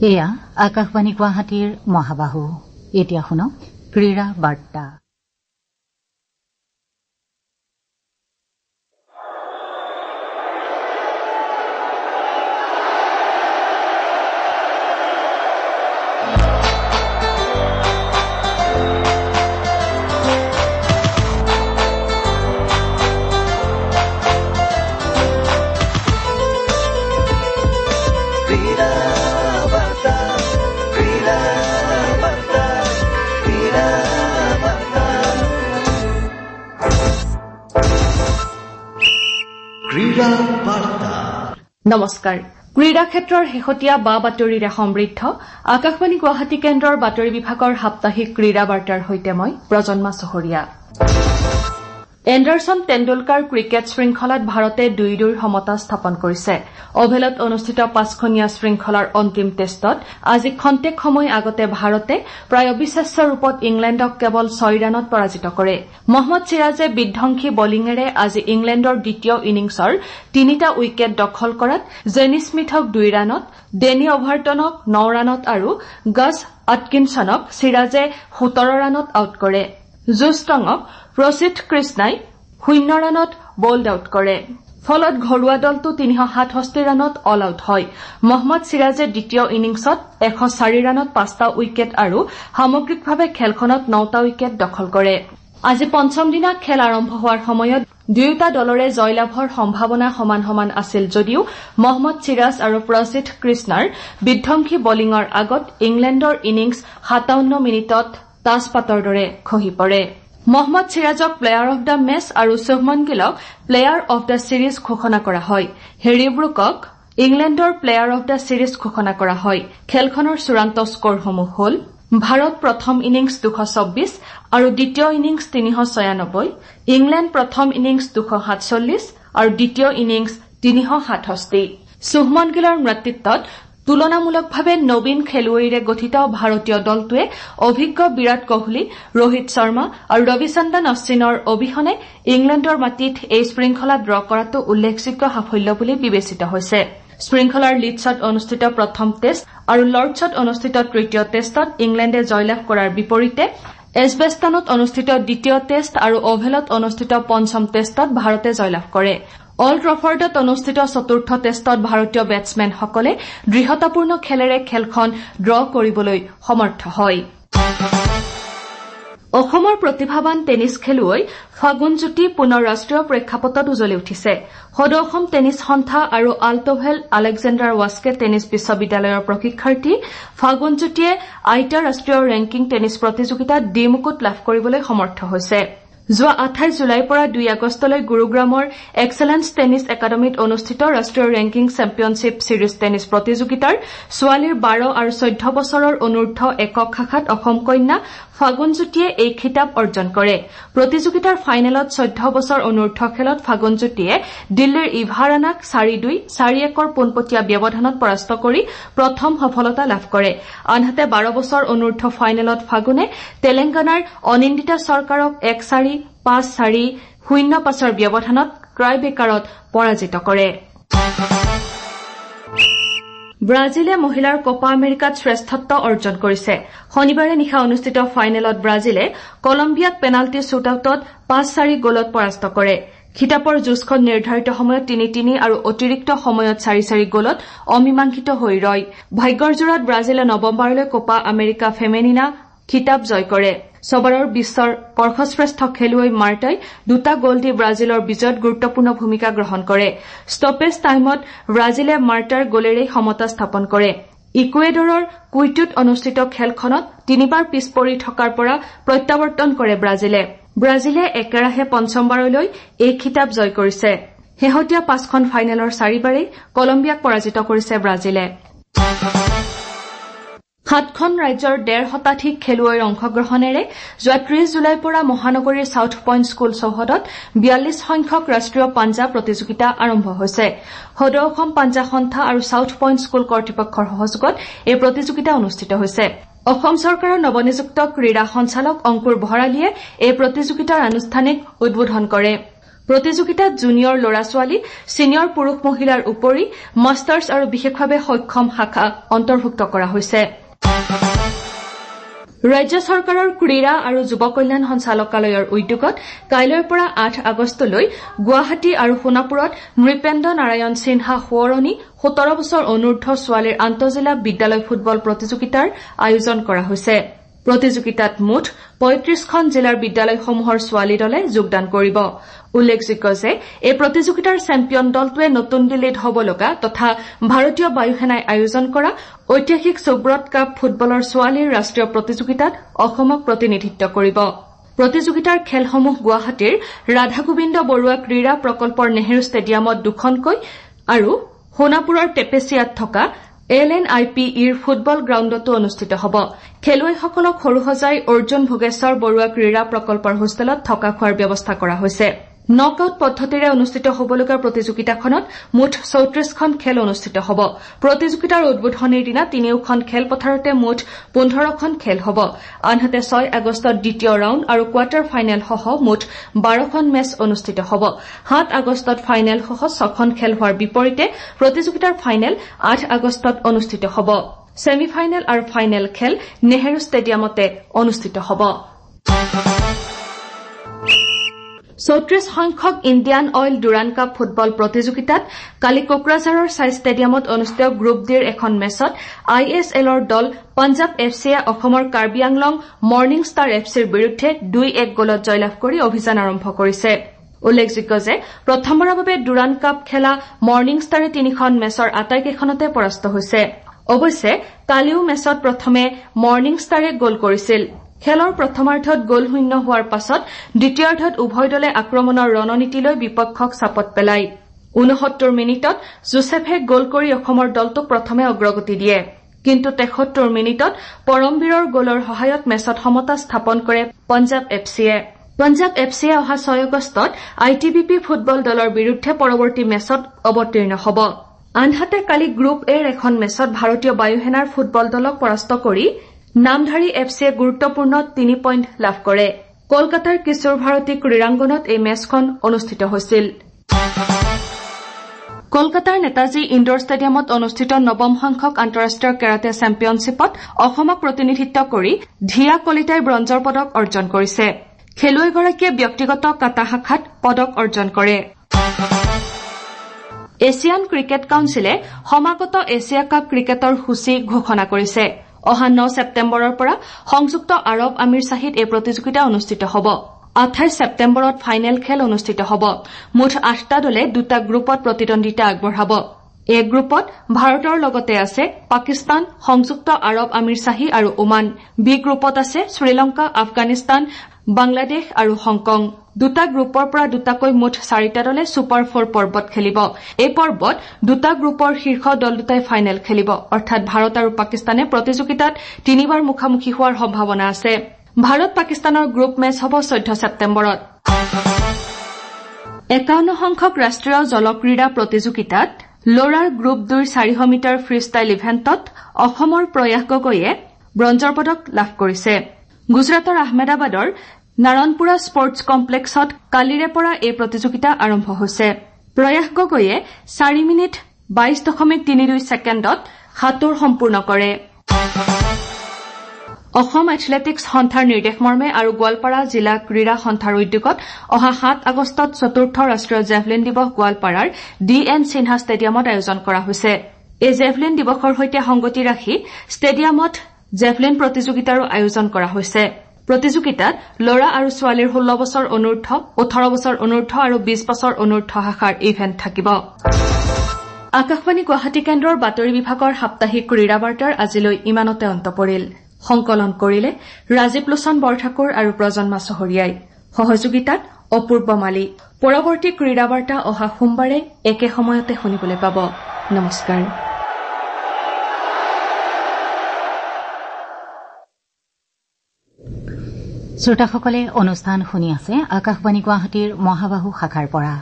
এয়া আকাশবাণী গুৱাহাটীৰ মহাবাহু। এতিয়া শুনক ক্ৰীড়া বাৰ্তা। নমস্কাৰ। ক্ৰীড়া ক্ষেত্ৰৰ শেহতীয়া বা বাতৰিৰে সমৃদ্ধ আকাশবাণী গুৱাহাটী কেন্দ্ৰৰ বাতৰি বিভাগৰ সাপ্তাহিক ক্ৰীড়া বাৰ্তাৰ সৈতে মই প্ৰজন্মা চহৰীয়া। এণ্ডাৰছন তেণ্ডুলকাৰ ক্ৰিকেট শৃংখলাত ভাৰতে ২-২ সমতা স্থাপন কৰিছে। অভেলত অনুষ্ঠিত ৫খনীয়া শৃংখলাৰ অন্তিম টেষ্টত আজি খন্তেক সময় আগতে ভাৰতে প্ৰায় অবিশ্বাস্য ৰূপত ইংলেণ্ডক কেৱল ৬ ৰানত পৰাজিত কৰে। মহম্মদ চিৰাজে বিধ্বংসী বলিঙেৰে আজি ইংলেণ্ডৰ দ্বিতীয় ইনিংছৰ ৩টা উইকেট দখল কৰাত জেনি স্মিথক ২ ৰানত, ডেনি অভাৰটনক ৯ ৰানত আৰু গাছ আটকিনছনক চিৰাজে ১৭ ৰানত আউট কৰে। জুষ্টঙক প্ৰসিদ্ধ কৃষ্ণাই ০ ৰানত বল্ড আউট কৰে। ফলত ঘৰুৱা দলটো ৩৬৭ ৰানত অল আউট হয়। মহম্মদ চিৰাজে দ্বিতীয় ইনিংছত ১০৪ ৰানত ৫টা উইকেট আৰু সামগ্ৰিকভাৱে খেলখনত ৯টা উইকেট দখল কৰে। আজি পঞ্চম দিনা খেল আৰম্ভ হোৱাৰ সময়ত দুয়োটা দলৰে জয়লাভৰ সম্ভাৱনা সমান সমান আছিল যদিও মহম্মদ চিৰাজ আৰু প্ৰসিদ্ধ কৃষ্ণাৰ বিধ্বংসী বলিঙৰ আগত ইংলেণ্ডৰ ইনিংছ ৫৭ মিনিটত তাজপাতৰ দৰে খহি পৰে। মহম্মদ চিৰাজক প্লেয়াৰ অব দ্য মেচ আৰু শুভমন গিলক প্লেয়াৰ অব দ্য ছিৰিজ ঘোষণা কৰা হয়। হেৰি ব্ৰুকক ইংলেণ্ডৰ প্লেয়াৰ অব দ্য ছিৰিজ ঘোষণা কৰা হয়। খেলখনৰ চূড়ান্ত স্কৰসমূহ হ'ল: ভাৰত প্ৰথম ইনিংছ ২২৪ আৰু দ্বিতীয় ইনিংছ ৩৯৬, ইংলেণ্ড প্ৰথম ইনিংছ ২৪৭ আৰু দ্বিতীয় ইনিংছ ৩৬৭। শুভমন গিলৰ নেতৃত্বত তুলনামূলকভাৱে নবীন খেলুৱৈৰে গঠিত ভাৰতীয় দলটোৱে অভিজ্ঞ বিৰাট কোহলী, ৰোহিত শৰ্মা আৰু ৰবিচন্দ্ৰন অশ্বিনৰ অবিহনে ইংলেণ্ডৰ মাটিত এই শৃংখলা ড্ৰ কৰাটো উল্লেখযোগ্য সাফল্য বুলি বিবেচিত হৈছে। শৃংখলাৰ লিডছত অনুষ্ঠিত প্ৰথম টেষ্ট আৰু লৰ্ডছত অনুষ্ঠিত তৃতীয় টেষ্টত ইংলেণ্ডে জয়লাভ কৰাৰ বিপৰীতে এজবেষ্টানত অনুষ্ঠিত দ্বিতীয় টেষ্ট আৰু অভেলত অনুষ্ঠিত পঞ্চম টেষ্টত ভাৰতে জয়লাভ কৰে। অল্ড ট্ৰেফৰ্ডত অনুষ্ঠিত চতুৰ্থ টেষ্টত ভাৰতীয় বেটছমেনসকলে দৃঢ়তাপূৰ্ণ খেলেৰে খেলখন ড্ৰ কৰিবলৈ সমৰ্থ হয়। অসমৰ প্ৰতিভাৱান টেনিছ খেলুৱৈ ফাগুনজ্যোতি পুনৰ ৰাষ্ট্ৰীয় প্ৰেক্ষাপটত উজলি উঠিছে। সদৌ অসম টেনিছ সন্থা আৰু আল্টভেল আলেকজেণ্ডাৰ ৱাস্কে টেনিছ বিশ্ববিদ্যালয়ৰ প্ৰশিক্ষাৰ্থী ফাগুনজ্যোতিয়ে আইটা ৰাষ্ট্ৰীয় ৰেংকিং টেনিছ প্ৰতিযোগিতাত ডি মুকুট লাভ কৰিবলৈ সমৰ্থ হৈছে। যোৱা ২৮ জুলাইৰ পৰা ২ আগষ্টলৈ গুৰুগ্ৰামৰ এক্সেলেন্স টেনিছ একাডেমীত অনুষ্ঠিত ৰাষ্ট্ৰীয় ৰেংকিং চেম্পিয়নশ্বিপ ছিৰিজ টেনিছ প্ৰতিযোগিতাৰ ছোৱালীৰ ১২ আৰু ১৪ বছৰৰ অনূৰ্ধ্ব একক শাখাত অসম কন্যা ফাগুনজ্যোতিয়ে এই খিতাপ অৰ্জন কৰে। প্ৰতিযোগিতাৰ ফাইনেলত ১৪ বছৰ অনূৰ্ধ্ব খেলত ফাগুনজ্যোতিয়ে দিল্লীৰ ইভা ৰাণাক ৪-২, ৪-১ৰ পোনপটীয়া ব্যৱধানত পৰাস্ত কৰি প্ৰথম সফলতা লাভ কৰে। আনহাতে ১২ বছৰ অনূৰ্ধ্ব ফাইনেলত ফাগুনে তেলেংগানাৰ অনিন্দিতা চৰকাৰক ১-৪, ৫-৪, ০-৫ৰ ব্যৱধানত ট্ৰাইবেকাৰত পৰাজিত কৰে। ব্ৰাজিলে মহিলাৰ কোপা আমেৰিকাত শ্ৰেষ্ঠত্ব অৰ্জন কৰিছে। শনিবাৰে নিশা অনুষ্ঠিত ফাইনেলত ব্ৰাজিলে কলম্বিয়াক পেনাল্টি শ্বুটআউটত ৫-৪ গলত পৰাস্ত কৰে। খিতাপৰ যুঁজখন নিৰ্ধাৰিত সময়ত ৩-৩ আৰু অতিৰিক্ত সময়ত ৪-৪ গলত অমীমাংসিত হৈ ৰয়। ভাগ্যৰ জোৰাত ব্ৰাজিলে নৱেম্বৰলৈ কোপা আমেৰিকা ফেমেনিনা খিতাপ জয় কৰে। ছবাৰৰ বিশ্বৰ বৰ্ষশ্ৰেষ্ঠ খেলুৱৈ মাৰ্টাই ২টা গল দি ব্ৰাজিলৰ বিজয়ত গুৰুত্বপূৰ্ণ ভূমিকা গ্ৰহণ কৰে। ষ্টপেজ টাইমত ব্ৰাজিলে মাৰ্টাৰ গলেৰেই সমতা স্থাপন কৰে। ইকুৱেডৰৰ কুইটোত অনুষ্ঠিত খেলখনত ৩বাৰ পিছ পৰি থকাৰ পৰা প্ৰত্যাৱৰ্তন কৰে ব্ৰাজিলে। ব্ৰাজিলে একেৰাহে পঞ্চমবাৰলৈ এই খিতাপ জয় কৰিছে। শেহতীয়া ৫খন ফাইনেলৰ ৪বাৰেই কলম্বিয়াক পৰাজিত কৰিছে ব্ৰাজিলে। ৭খন ৰাজ্যৰ ১.৫ শতাধিক খেলুৱৈৰ অংশগ্ৰহণেৰে যোৱা ৩০ জুলাইৰ পৰা মহানগৰীৰ ছাউথ পইণ্ট স্কুল চৌহদত ৪২ সংখ্যক ৰাষ্ট্ৰীয় পাঞ্জা প্ৰতিযোগিতা আৰম্ভ হৈছে। সদৌ অসম পাঞ্জা সন্থা আৰু ছাউথ পইণ্ট স্কুল কৰ্তৃপক্ষৰ সহযোগত এই প্ৰতিযোগিতা অনুষ্ঠিত হৈছে। অসম চৰকাৰৰ নৱনিযুক্ত ক্ৰীড়া সঞ্চালক অংকুৰ ভৰালীয়ে এই প্ৰতিযোগিতাৰ আনুষ্ঠানিক উদ্বোধন কৰে। প্ৰতিযোগিতাত জুনিয়ৰ ল'ৰা-ছোৱালী, ছিনিয়ৰ পুৰুষ-মহিলাৰ উপৰি মাষ্টাৰ্ছ আৰু বিশেষভাৱে সক্ষম শাখা অন্তৰ্ভুক্ত কৰা হৈছে। ৰাজ্য চৰকাৰৰ ক্ৰীড়া আৰু যুৱ কল্যাণ সঞ্চালকালয়ৰ উদ্যোগত কাইলৈৰ পৰা 8 আগষ্টলৈ গুৱাহাটী আৰু সোণাপুৰত নৃপেন্দ্ৰ নাৰায়ণ সিনহা সোঁৱৰণী 17 বছৰ অনূৰ্ধ্ব ছোৱালীৰ আন্তঃজিলা বিদ্যালয় ফুটবল প্ৰতিযোগিতাৰ আয়োজন কৰা হৈছে। প্ৰতিযোগিতাত মুঠ 35খন জিলাৰ বিদ্যালয়সমূহৰ ছোৱালী দলে যোগদান কৰিব। উল্লেখযোগ্য যে এই প্ৰতিযোগিতাৰ চেম্পিয়ন দলটোৱে নতুন দিল্লীত হ'ব লগা তথা ভাৰতীয় বায়ুসেনাই আয়োজন কৰা ঐতিহাসিক সুব্ৰত কাপ ফুটবলৰ ছোৱালীৰ ৰাষ্ট্ৰীয় প্ৰতিযোগিতাত অসমক প্ৰতিনিধিত্ব কৰিব। প্ৰতিযোগিতাৰ খেলসমূহ গুৱাহাটীৰ ৰাধা গোবিন্দ বৰুৱা ক্ৰীড়া প্ৰকল্পৰ নেহৰু ষ্টেডিয়ামত 2খনকৈ আৰু সোণাপুৰৰ টেপেচিয়াত থকা LNIPEৰ ফুটবল গ্ৰাউণ্ডতো অনুষ্ঠিত হ'ব। খেলুৱৈসকলক সৰুসজাই অৰ্জুন ভোগেশ্বৰ বৰুৱা ক্ৰীড়া প্ৰকল্পৰ হোষ্টেলত থকা খোৱাৰ ব্যৱস্থা কৰা হৈছে। নক আউট পদ্ধতিৰে অনুষ্ঠিত হ'বলগীয়া প্ৰতিযোগিতাখনত মুঠ 34খন খেল অনুষ্ঠিত হ'ব। প্ৰতিযোগিতাৰ উদ্বোধনীৰ দিনা তিনিওখন খেলপথাৰতে মুঠ 15খন খেল হ'ব। আনহাতে 6 আগষ্টত দ্বিতীয় ৰাউণ্ড আৰু কোৱাৰ্টাৰ ফাইনেলসহ মুঠ 12খন মেচ অনুষ্ঠিত হ'ব। 7 আগষ্টত ফাইনেলসহ 6খন খেল হোৱাৰ বিপৰীতে প্ৰতিযোগিতাৰ ফাইনেল 8 আগষ্টত অনুষ্ঠিত হ'ব। ছেমি ফাইনেল আৰু ফাইনেল খেল নেহৰু ষ্টেডিয়ামতে অনুষ্ঠিত হ'ব। 34 সংখ্যক Indian oil Durand cup football প্ৰতিযোগিতাত কালি কোকৰাঝাৰৰ ছাই ষ্টেডিয়ামত অনুষ্ঠিত গ্ৰুপ ডিৰ এখন মেচত ISLৰ দল পঞ্জাৱ FCয়ে অসমৰ কাৰ্বি আংলং মৰ্ণিং ষ্টাৰ FCৰ বিৰুদ্ধে 2-1 গলত জয়লাভ কৰি অভিযান আৰম্ভ কৰিছে। উল্লেখযোগ্য যে প্ৰথমবাৰৰ বাবে ডুৰাণ্ড কাপ খেলা মৰ্ণিং ষ্টাৰে 3খন মেচৰ আটাইকেইখনতে পৰাস্ত হৈছে। অৱশ্যে কালিও মেচত প্ৰথমে মৰ্ণিং ষ্টাৰে গল কৰিছিল। খেলৰ প্ৰথমাৰ্ধত গল শূন্য হোৱাৰ পাছত দ্বিতীয়াৰ্ধত উভয় দলে আক্ৰমণৰ ৰণনীতিলৈ বিপক্ষক চাপত পেলায়। 69 মিনিটত জোচেফে গল কৰি অসমৰ দলটোক প্ৰথমে অগ্ৰগতি দিয়ে। কিন্তু 73 মিনিটত পৰমবীৰৰ গলৰ সহায়ত মেচত সমতা স্থাপন কৰে পঞ্জাৱ FCয়ে। পঞ্জাৱ FCয়ে অহা 6 আগষ্টত ITBP ফুটবল দলৰ বিৰুদ্ধে পৰৱৰ্তী মেচত অৱতীৰ্ণ হ'ব। আনহাতে কালি গ্ৰুপ এৰ এখন মেচত ভাৰতীয় বায়ুসেনাৰ ফুটবল দলক পৰাস্ত কৰি নামধাৰী FCয়ে গুৰুত্বপূৰ্ণ 3 পইণ্ট লাভ কৰে। কলকাতাৰ কিশোৰ ভাৰতী ক্ৰীড়াংগণত এই মেচখন অনুষ্ঠিত হৈছিল। কলকাতাৰ নেতাজী ইণ্ডোৰ ষ্টেডিয়ামত অনুষ্ঠিত 9ম সংখ্যক আন্তঃৰাষ্ট্ৰীয় কেৰাটে চেম্পিয়নশ্বিপত অসমক প্ৰতিনিধিত্ব কৰি ধিয়া কলিতাই ব্ৰঞ্জৰ পদক অৰ্জন কৰিছে। খেলুৱৈগৰাকীয়ে ব্যক্তিগত কাটা শাখাত পদক অৰ্জন কৰে। এছিয়ান ক্ৰিকেট কাউন্সিলে সমাগত এছিয়া কাপ ক্ৰিকেটৰ সূচী ঘোষণা কৰিছে। অহা 9 ছেপ্টেম্বৰৰ পৰা সংযুক্ত আৰৱ আমিৰশ্বাহীত এই প্ৰতিযোগিতা অনুষ্ঠিত হ'ব। 28 ছেপ্টেম্বৰত ফাইনেল খেল অনুষ্ঠিত হ'ব। মুঠ 8টা দলে 2টা গ্ৰুপত প্ৰতিদ্বন্দ্বিতা আগবঢ়াব। এই গ্ৰুপত ভাৰতৰ লগতে আছে পাকিস্তান, সংযুক্ত আৰৱ আমিৰশ্বাহী আৰু ওমান। বি গ্ৰুপত আছে শ্ৰীলংকা, আফগানিস্তান, বাংলাদেশ আৰু হংকং। 2টা গ্ৰুপৰ পৰা 2টাকৈ মুঠ 4টা দলে ছুপাৰ 4 পৰ্বত খেলিব। এই পৰ্বত 2টা গ্ৰুপৰ শীৰ্ষ দল দুটাই ফাইনেল খেলিব। অৰ্থাৎ ভাৰত আৰু পাকিস্তানে প্ৰতিযোগিতাত 3বাৰ মুখামুখি হোৱাৰ সম্ভাৱনা আছে। ভাৰত পাকিস্তানৰ গ্ৰুপ মেচ হ'ব 14 ছেপ্টেম্বৰত। 51 সংখ্যক ৰাষ্ট্ৰীয় জলক্ৰীড়া প্ৰতিযোগিতাত ল'ৰাৰ গ্ৰুপ 2ৰ 400 মিটাৰ ফ্ৰীষ্টাইল ইভেণ্টত অসমৰ প্ৰয়াস গগৈয়ে ব্ৰঞ্জৰ পদক লাভ কৰিছে। গুজৰাটৰ আহমেদাবাদৰ নাৰণপুৰা স্পৰ্টছ কমপ্লেক্সত কালিৰে পৰা এই প্ৰতিযোগিতা আৰম্ভ হৈছে। প্ৰয়াস গগৈয়ে 4 মিনিট 22.32 ছেকেণ্ডত সাঁতোৰ সম্পূৰ্ণ কৰে। অসম এথলেটিক্স সন্থাৰ নিৰ্দেশমৰ্মে আৰু গোৱালপাৰা জিলা ক্ৰীড়া সন্থাৰ উদ্যোগত অহা 7 আগষ্টত 4ৰ্থ ৰাষ্ট্ৰীয় জেভলিন দিৱস গোৱালপাৰাৰ DN সিনহা ষ্টেডিয়ামত আয়োজন কৰা হৈছে। এই জেভলিন দিৱসৰ সৈতে সংগতি ৰাখি ষ্টেডিয়ামত জেভলিন প্ৰতিযোগিতাৰো আয়োজন কৰা হৈছে। প্ৰতিযোগিতাত ল'ৰা আৰু ছোৱালীৰ 16 বছৰ অনূৰ্ধ্ব, 18 বছৰ অনূৰ্ধ্ব আৰু 20 বছৰ অনূৰ্ধ্ব শাখাৰ ইভেণ্ট থাকিব। আকাশবাণী গুৱাহাটী কেন্দ্ৰৰ বাতৰি বিভাগৰ সাপ্তাহিক ক্ৰীড়া বাৰ্তাৰ আজিলৈ ইমানতে অন্ত পৰিল। সংকলন কৰিলে ৰাজীৱ লোচন বৰঠাকুৰ আৰু প্ৰজন্মা চহৰীয়াই। সহযোগিতাত অপূৰ্ব মালিক। পৰৱৰ্তী ক্ৰীড়া বাৰ্তা অহা সোমবাৰে একে সময়তে শুনিবলৈ পাব। নমস্কাৰ। শ্ৰোতাসকলে অনুষ্ঠান শুনি আছে আকাশবাণী গুৱাহাটীৰ মহাবাহু শাখাৰ পৰা।